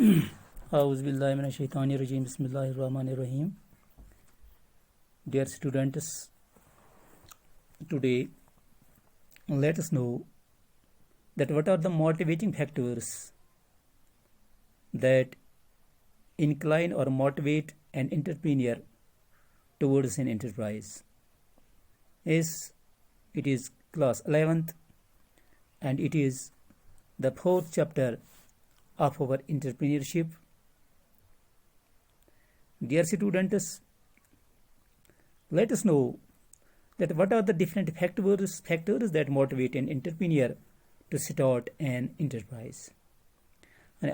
A'udhu billahi minash shaitani rajim. Bismillahir Rahmanir Rahim. Dear students, today let us know that what are the motivating factors that incline or motivate an entrepreneur towards an enterprise. Yes, it is class 11th and it is the 4th chapter of our entrepreneurship. Dear students, let us know that what are the different factors that motivate an entrepreneur to start an enterprise. and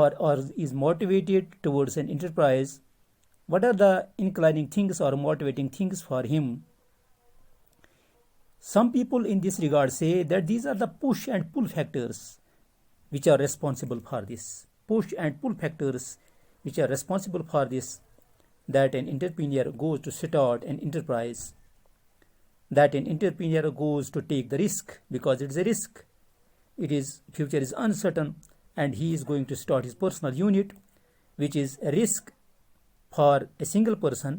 or is motivated towards an enterprise. What are the inclining things or motivating things for him? Some people in this regard say that these are the push and pull factors which are responsible for this. Push and pull factors which are responsible for this, that an entrepreneur goes to start an enterprise, that an entrepreneur goes to take the risk because it's a risk. Future is uncertain and he is going to start his personal unit, which is a risk for a single person.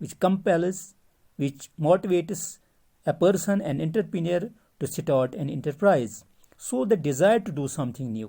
which compels, which motivates a person, an entrepreneur, to start an enterprise. So the desire to do something new.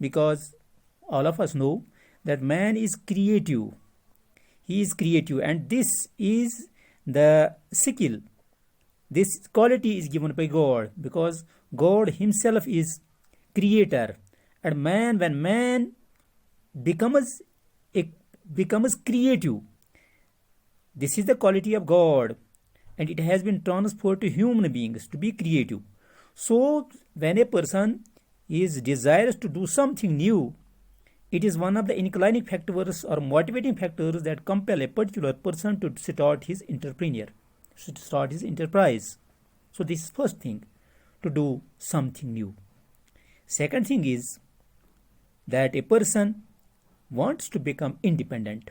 because all of us know that man is creative. He is creative and this is the skill. This quality is given by God because God himself is creator, and when man becomes creative, this is the quality of God and it has been transferred to human beings to be creative. So when a person is desirous to do something new, it is one of the inclining factors or motivating factors that compel a particular person to start his enterprise. So this is first thing, to do something new. Second thing is that a person wants to become independent.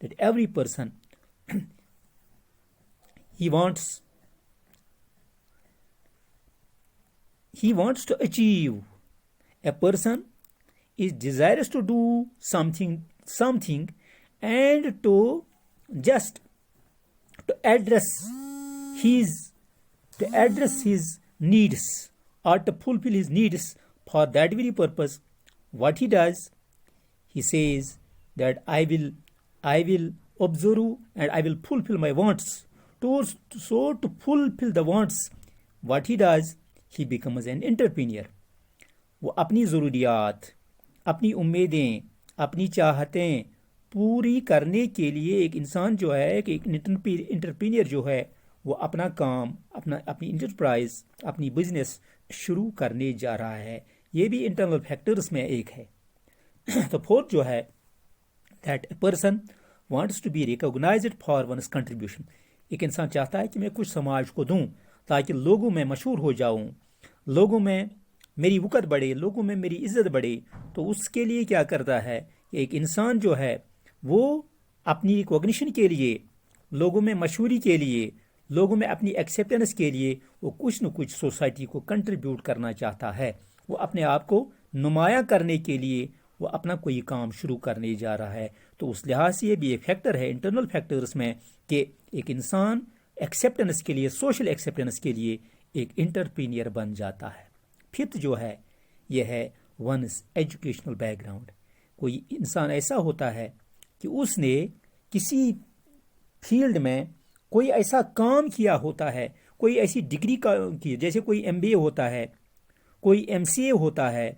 that every person he wants to achieve, a person is desirous to do something and to just to address his needs or to fulfill his needs for that very purpose, what he does, he says that I will observe and I will fulfill my wants. So to fulfill the wants, what he does, he becomes an entrepreneur. وہ اپنی ضروریات، اپنی امیدیں، اپنی چاہتیں پوری کرنے کے لیے ایک انسان جو ہے کہ ایک انٹرپرینئر جو ہے وہ اپنا کام، اپنی انٹرپرائز، اپنی بزنس شروع کرنے جا رہا ہے. یہ بھی انٹرنل فیکٹرز میں ایک ہے. تو فورتھ جو ہے that a person wants to be recognised for one's contribution. ایک انسان چاہتا ہے کہ میں کچھ سماج کو دوں تاکہ لوگوں میں مشہور ہو جاؤں، لوگوں میں میری وقت بڑھے، لوگوں میں میری عزت بڑھے. تو اس کے لیے کیا کرتا ہے کہ ایک انسان جو ہے وہ اپنی ریکوگنیشن کے لیے، لوگوں میں مشہوری کے لیے، لوگوں میں اپنی ایکسیپٹنس کے لیے وہ کچھ نہ کچھ سوسائٹی کو کنٹریبیوٹ کرنا چاہتا ہے. وہ اپنے آپ کو نمایاں کرنے کے لیے وہ اپنا کوئی کام شروع کرنے جا رہا ہے. تو اس لحاظ سے یہ بھی ایک فیکٹر ہے انٹرنل فیکٹرز میں کہ ایک انسان ایکسیپٹنس کے لیے، سوشل ایکسیپٹنس کے لیے ایک انٹرپرینئر بن جاتا ہے. ففتھ جو ہے یہ ہے ونس ایجوکیشنل بیک گراؤنڈ. کوئی انسان ایسا ہوتا ہے کہ اس نے کسی فیلڈ میں کوئی ایسا کام کیا ہوتا ہے، کوئی ایسی ڈگری کی، جیسے کوئی MBA ہوتا ہے، کوئی MCA ہوتا ہے،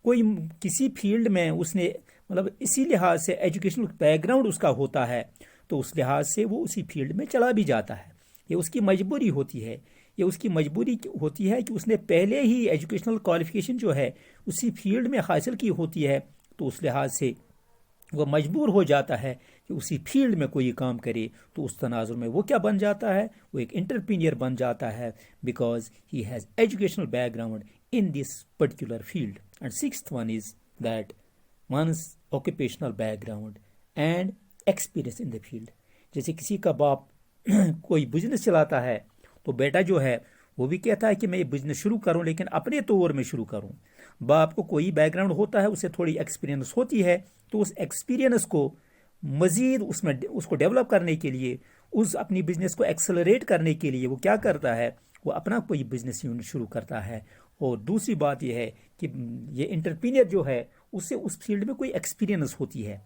کوئی کسی فیلڈ میں اس نے مطلب اسی لحاظ سے ایجوکیشنل بیک گراؤنڈ اس کا ہوتا ہے تو اس لحاظ سے وہ اسی فیلڈ میں چلا بھی جاتا ہے. یہ اس کی مجبوری ہوتی ہے. یہ اس کی مجبوری ہوتی ہے کہ اس نے پہلے ہی ایجوکیشنل کوالیفیکیشن جو ہے اسی فیلڈ میں حاصل کی ہوتی ہے. تو اس لحاظ سے وہ مجبور ہو جاتا ہے کہ اسی فیلڈ میں کوئی کام کرے. تو اس تناظر میں وہ کیا بن جاتا ہے؟ وہ ایک انٹرپرینئر بن جاتا ہے because he has educational back ground in this particular field. And sixth one is that one's occupational background and experience in the field. جیسے کسی کا باپ کوئی بزنس چلاتا ہے تو بیٹا جو ہے وہ بھی کہتا ہے کہ میں یہ بزنس شروع کروں لیکن اپنے طور میں شروع کروں. باپ کو کوئی بیک گراؤنڈ ہوتا ہے، اسے تھوڑی ایکسپیرینس ہوتی ہے، تو اس ایکسپیرینس کو مزید اس کو ڈیولپ کرنے کے لیے، اس اپنی بزنس کو ایکسلریٹ کرنے کے لیے وہ کیا کرتا ہے؟ وہ اپنا کوئی بزنس یونٹ شروع کرتا ہے. اور دوسری بات یہ ہے کہ یہ انٹرپرینئر جو ہے اس سے اس فیلڈ میں کوئی ایکسپیرینس ہوتی ہے،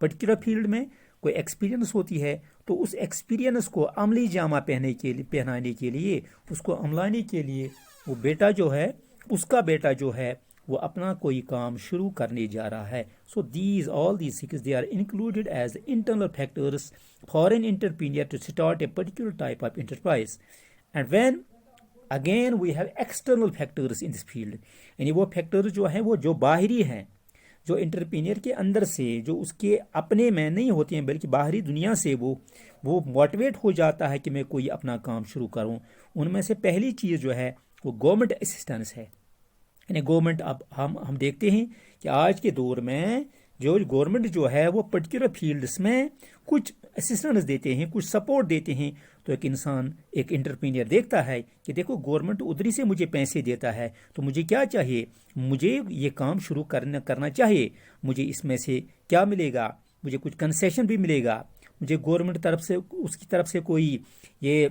پرٹیکولر فیلڈ میں کوئی ایکسپیرینس ہوتی ہے. تو اس ایکسپیرینس کو عملی جامہ پہنانے کے لیے، اس کو عملانے کے لیے وہ بیٹا جو ہے، اس کا بیٹا جو ہے وہ اپنا کوئی کام شروع کرنے جا رہا ہے. سو all these six they are included as internal factors for an entrepreneur to start a particular type of enterprise. And when again we have external factors in this field, یعنی وہ فیکٹرز جو ہیں وہ جو باہری ہیں، جو انٹرپرینئر کے اندر سے، جو اس کے اپنے میں نہیں ہوتے ہیں بلکہ باہری دنیا سے وہ موٹیویٹ ہو جاتا ہے کہ میں کوئی اپنا کام شروع کروں. ان میں سے پہلی چیز جو ہے وہ گورنمنٹ اسسٹنس ہے. یعنی گورنمنٹ، اب ہم دیکھتے ہیں کہ آج کے دور میں جو گورنمنٹ جو ہے وہ پرٹیکولر فیلڈس میں کچھ اسسٹنس دیتے ہیں، کچھ سپورٹ دیتے ہیں. تو ایک انسان، ایک انٹرپرینئر دیکھتا ہے کہ دیکھو گورنمنٹ ادھری سے مجھے پیسے دیتا ہے تو مجھے کیا چاہیے؟ مجھے یہ کام شروع کرنا چاہیے. مجھے اس میں سے کیا ملے گا؟ مجھے کچھ کنسیشن بھی ملے گا، مجھے گورنمنٹ طرف سے، اس کی طرف سے کوئی یہ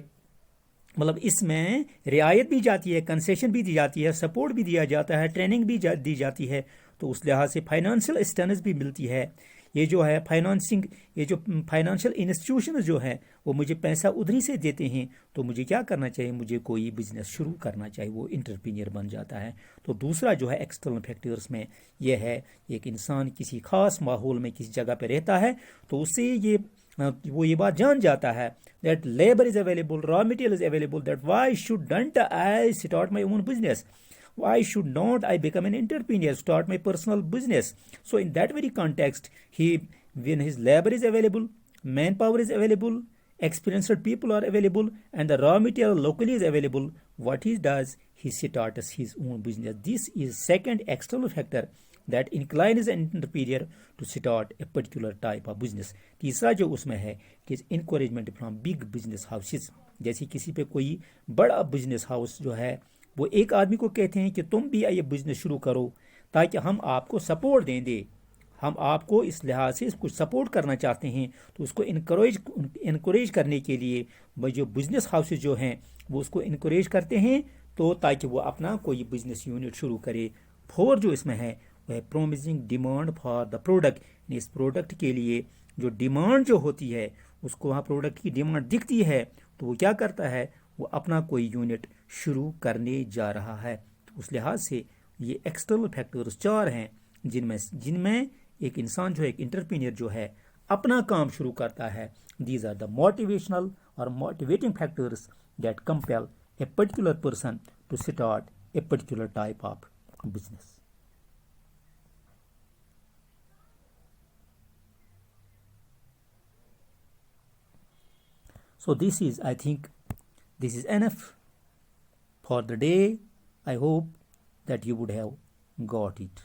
مطلب اس میں رعایت بھی جاتی ہے، کنسیشن بھی دی جاتی ہے، سپورٹ بھی دیا جاتا ہے، ٹریننگ بھی دی جاتی ہے. تو اس لحاظ سے فائنانشیل اسسٹنس بھی ملتی ہے. یہ جو ہے فائنانسنگ، یہ جو فائنانشیل انسٹیٹیوشنز جو ہیں وہ مجھے پیسہ ادھری سے دیتے ہیں. تو مجھے کیا کرنا چاہیے؟ مجھے کوئی بزنس شروع کرنا چاہیے. وہ انٹرپرینئر بن جاتا ہے. تو دوسرا جو ہے ایکسٹرنل فیکٹرز میں یہ ہے، ایک انسان کسی خاص ماحول میں کسی جگہ پہ رہتا ہے تو اس سے وہ یہ بات جان جاتا ہے that labor is available, raw material is available, that why shouldn't I start my own business? Why should not I become an entrepreneur, start my personal business? So in that very context, when his labor is available, manpower is available, experienced people are available, and the raw material locally is available, what he does, he starts his own business. This is second external factor that inclines an entrepreneur to start a particular type of business. تیسرا جو اس میں ہے کہ encouragement from big business houses. جیسے کسی پہ کوئی بڑا بزنس ہاؤس جو ہے وہ ایک آدمی کو کہتے ہیں کہ تم بھی یہ بزنس شروع کرو تاکہ ہم آپ کو سپورٹ دیں ہم آپ کو اس لحاظ سے کچھ سپورٹ کرنا چاہتے ہیں، تو اس کو انکریج کرنے کے لیے جو بزنس ہاؤسز جو ہیں وہ اس کو انکریج کرتے ہیں، تو تاکہ وہ اپنا کوئی بزنس یونٹ شروع کرے۔ 4 جو اس میں ہے وہ ہے پرومزنگ ڈیمانڈ فار دا پروڈکٹ، یعنی اس پروڈکٹ کے لیے جو ڈیمانڈ جو ہوتی ہے، اس کو وہاں پروڈکٹ کی ڈیمانڈ دکھتی ہے تو وہ کیا کرتا ہے، وہ اپنا کوئی یونٹ شروع کرنے جا رہا ہے۔ تو اس لحاظ سے یہ ایکسٹرنل فیکٹرز 4 ہیں جن میں ایک انسان جو ہے، ایک انٹرپرینور جو ہے، اپنا کام شروع کرتا ہے۔ دیز آر دا موٹیویشنل اور motivating factors that compel a particular person to start a particular type of business. So I think this is enough for the day. I hope that you would have got it.